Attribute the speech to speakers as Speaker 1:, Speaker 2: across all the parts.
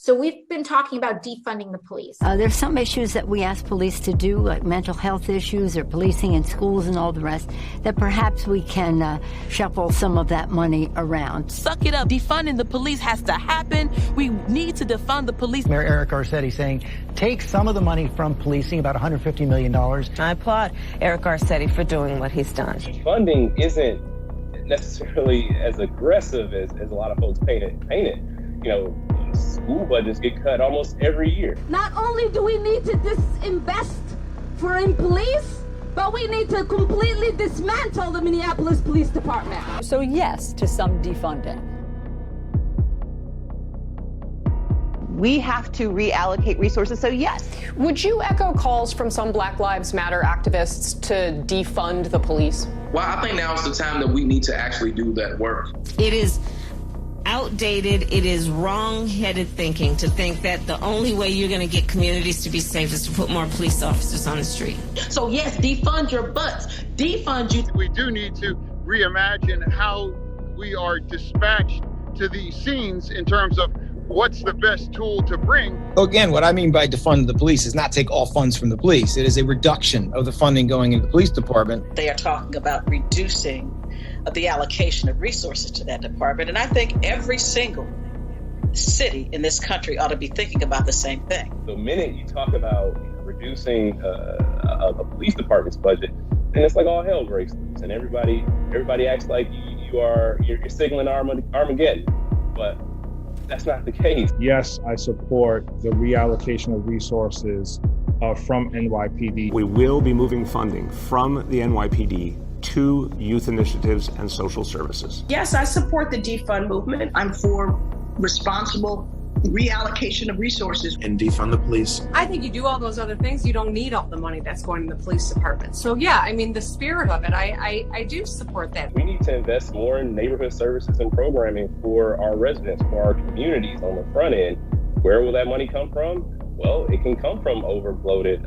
Speaker 1: So we've been talking about defunding the police.
Speaker 2: There's some issues that we ask police to do, like mental health issues or policing in schools and all the rest, that perhaps we can shuffle some of that money around.
Speaker 3: Suck it up. Defunding the police has to happen. We need to defund the police.
Speaker 4: Mayor Eric Garcetti saying, take some of the money from policing, about $150 million.
Speaker 5: I applaud Eric Garcetti for doing what he's done.
Speaker 6: Funding isn't necessarily as aggressive as a lot of folks paint it. You know, school budgets get cut almost every year.
Speaker 7: Not only do we need to disinvest in police, but we need to completely dismantle the Minneapolis Police Department.
Speaker 8: So yes to some defunding.
Speaker 5: We have to reallocate resources, so yes.
Speaker 9: Would you echo calls from some Black Lives Matter activists to defund the police?
Speaker 10: Well, I think now is the time that we need to actually do that work.
Speaker 11: It is outdated, it is wrong-headed thinking to think that the only way you're going to get communities to be safe is to put more police officers on the street.
Speaker 12: So yes, defund your butts, defund you.
Speaker 13: We do need to reimagine how we are dispatched to these scenes in terms of what's the best tool to bring.
Speaker 14: Again, what I mean by defund the police is not take all funds from the police. It is a reduction of the funding going into the police department.
Speaker 12: They are talking about reducing the allocation of resources to that department. And I think every single city in this country ought to be thinking about the same thing.
Speaker 6: The minute you talk about reducing a police department's budget, then it's like all hell breaks loose, and everybody acts like you're signaling Armageddon. But that's not the case.
Speaker 15: Yes, I support the reallocation of resources from NYPD.
Speaker 16: We will be moving funding from the NYPD to youth initiatives and social services.
Speaker 17: Yes, I support the defund movement. I'm for responsible reallocation of resources.
Speaker 18: And defund the police.
Speaker 9: I think you do all those other things, you don't need all the money that's going to the police department. So yeah, I mean, the spirit of it, I do support that.
Speaker 6: We need to invest more in neighborhood services and programming for our residents, for our communities on the front end. Where will that money come from? Well, it can come from overbloated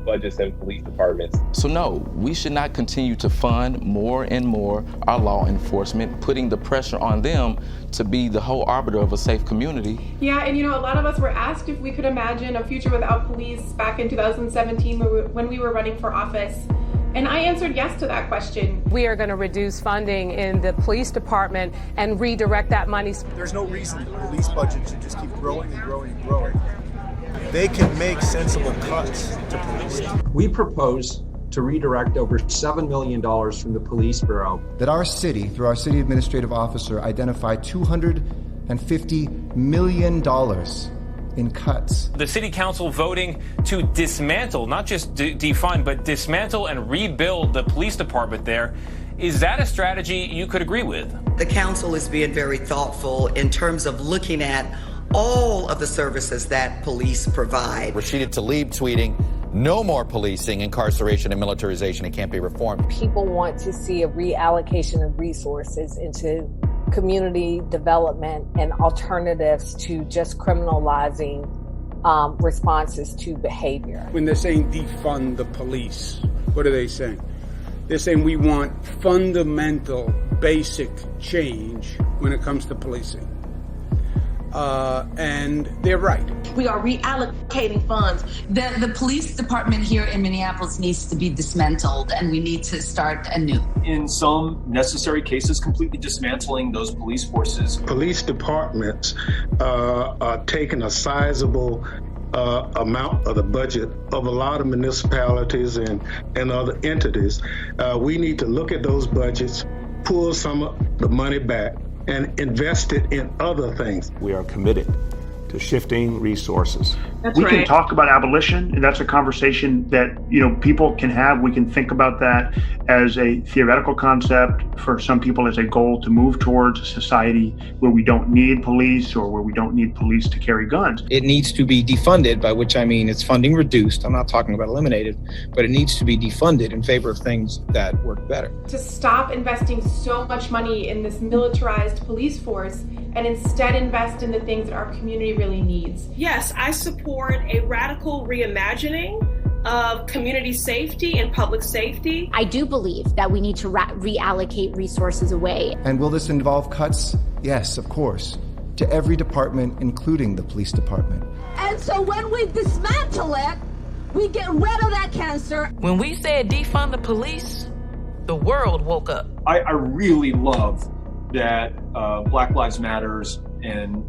Speaker 6: budgets in police departments.
Speaker 3: So no, we should not continue to fund more and more our law enforcement, putting the pressure on them to be the whole arbiter of a safe community.
Speaker 19: Yeah, and a lot of us were asked if we could imagine a future without police back in 2017 when we were running for office. And I answered yes to that question.
Speaker 9: We are going to reduce funding in the police department and redirect that money.
Speaker 20: There's no reason the police budget should just keep growing and growing and growing. They can make sensible cuts to police.
Speaker 6: We propose to redirect over $7 million from the police bureau.
Speaker 5: That our city, through our city administrative officer, identify $250 million in cuts.
Speaker 3: The city council voting to dismantle, not just defund, but dismantle and rebuild the police department there. Is that a strategy you could agree with?
Speaker 12: The council is being very thoughtful in terms of looking at all of the services that police provide.
Speaker 7: Rashida Tlaib tweeting, no more policing, incarceration, and militarization. It can't be reformed.
Speaker 8: People want to see a reallocation of resources into community development and alternatives to just criminalizing responses to behavior.
Speaker 13: When they're saying defund the police, what are they saying? They're saying we want fundamental, basic change when it comes to policing. And they're right.
Speaker 12: We are reallocating funds.
Speaker 17: The police department here in Minneapolis needs to be dismantled, and we need to start anew.
Speaker 18: In some necessary cases, completely dismantling those police forces.
Speaker 13: Police departments are taking a sizable amount of the budget of a lot of municipalities and other entities. We need to look at those budgets, pull some of the money back, and invest it in other things.
Speaker 16: We are committed to shifting resources.
Speaker 15: We can talk about abolition, and that's a conversation that people can have. We can think about that as a theoretical concept, for some people as a goal to move towards a society where we don't need police or where we don't need police to carry guns.
Speaker 14: It needs to be defunded, by which I mean it's funding reduced. I'm not talking about eliminated, but it needs to be defunded in favor of things that work better.
Speaker 19: To stop investing so much money in this militarized police force and instead invest in the things that our community really needs.
Speaker 17: Yes, I support a radical reimagining of community safety and public safety.
Speaker 1: I do believe that we need to reallocate resources away.
Speaker 5: And will this involve cuts? Yes, of course. to every department, including the police department.
Speaker 7: And so when we dismantle it, we get rid of that cancer.
Speaker 21: When we said defund the police, the world woke up.
Speaker 18: I really love that Black Lives Matters and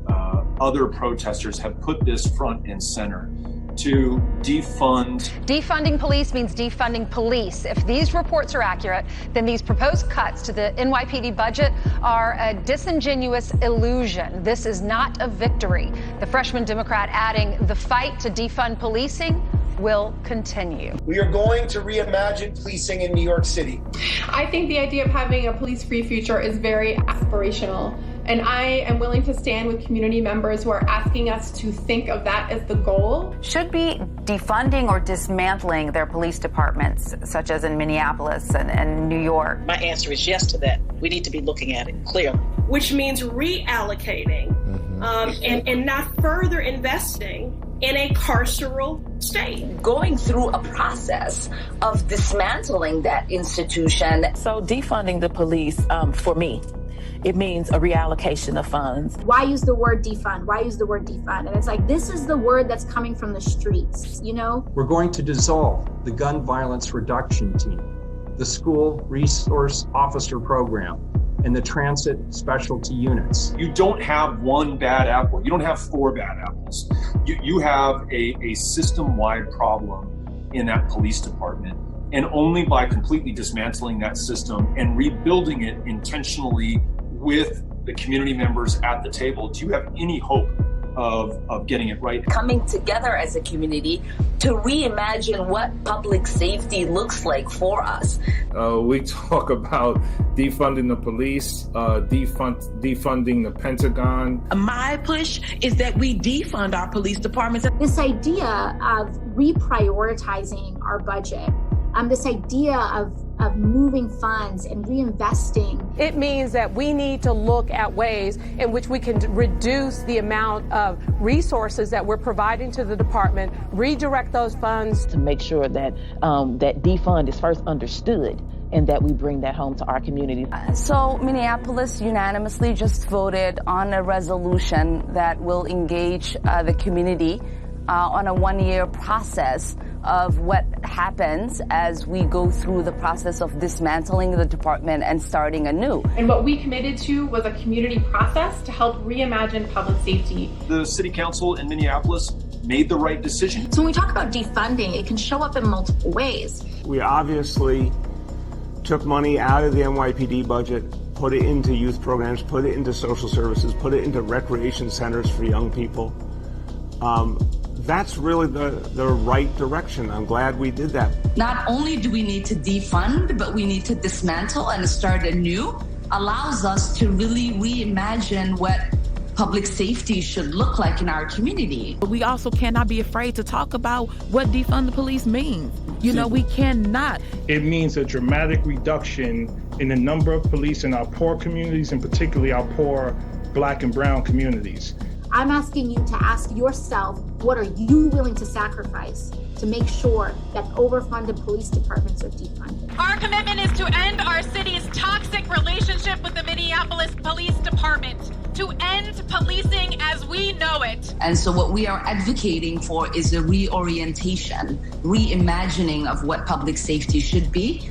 Speaker 18: other protesters have put this front and center to defund.
Speaker 22: Defunding police means defunding police. If these reports are accurate, then these proposed cuts to the NYPD budget are a disingenuous illusion. This is not a victory. The freshman Democrat adding, the fight to defund policing will continue.
Speaker 23: We are going to reimagine policing in New York City.
Speaker 19: I think the idea of having a police-free future is very aspirational. And I am willing to stand with community members who are asking us to think of that as the goal.
Speaker 24: Should be defunding or dismantling their police departments, such as in Minneapolis and New York?
Speaker 12: My answer is yes to that. We need to be looking at it clearly.
Speaker 17: Which means reallocating and not further investing in a carceral state.
Speaker 25: Going through a process of dismantling that institution.
Speaker 21: So defunding the police, for me, it means a reallocation of funds.
Speaker 1: Why use the word defund? Why use the word defund? And it's like, this is the word that's coming from the streets, you know?
Speaker 26: We're going to dissolve the gun violence reduction team, the school resource officer program, and the transit specialty units.
Speaker 18: You don't have one bad apple. You don't have four bad apples. You have a system-wide problem in that police department. And only by completely dismantling that system and rebuilding it intentionally with the community members at the table, do you have any hope of getting it right?
Speaker 25: Coming together as a community to reimagine what public safety looks like for us.
Speaker 27: We talk about defunding the police, defunding the Pentagon.
Speaker 21: My push is that we defund our police departments.
Speaker 1: This idea of reprioritizing our budget, this idea of moving funds and reinvesting.
Speaker 9: It means that we need to look at ways in which we can reduce the amount of resources that we're providing to the department, redirect those funds.
Speaker 21: To make sure that that defund is first understood and that we bring that home to our community.
Speaker 24: So Minneapolis unanimously just voted on a resolution that will engage the community on a one-year process of what happens as we go through the process of dismantling the department and starting anew.
Speaker 19: And what we committed to was a community process to help reimagine public safety.
Speaker 18: The city council in Minneapolis made the right decision.
Speaker 1: So when we talk about defunding, it can show up in multiple ways.
Speaker 16: We obviously took money out of the NYPD budget, put it into youth programs, put it into social services, put it into recreation centers for young people. That's really the right direction. I'm glad we did that.
Speaker 25: Not only do we need to defund, but we need to dismantle and start anew. Allows us to really reimagine what public safety should look like in our community.
Speaker 21: But we also cannot be afraid to talk about what defund the police means. You know, we cannot.
Speaker 27: It means a dramatic reduction in the number of police in our poor communities, and particularly our poor Black and brown communities.
Speaker 1: I'm asking you to ask yourself, what are you willing to sacrifice to make sure that overfunded police departments are defunded?
Speaker 28: Our commitment is to end our city's toxic relationship with the Minneapolis Police Department, to end policing as we know it.
Speaker 25: And so what we are advocating for is a reorientation, reimagining of what public safety should be,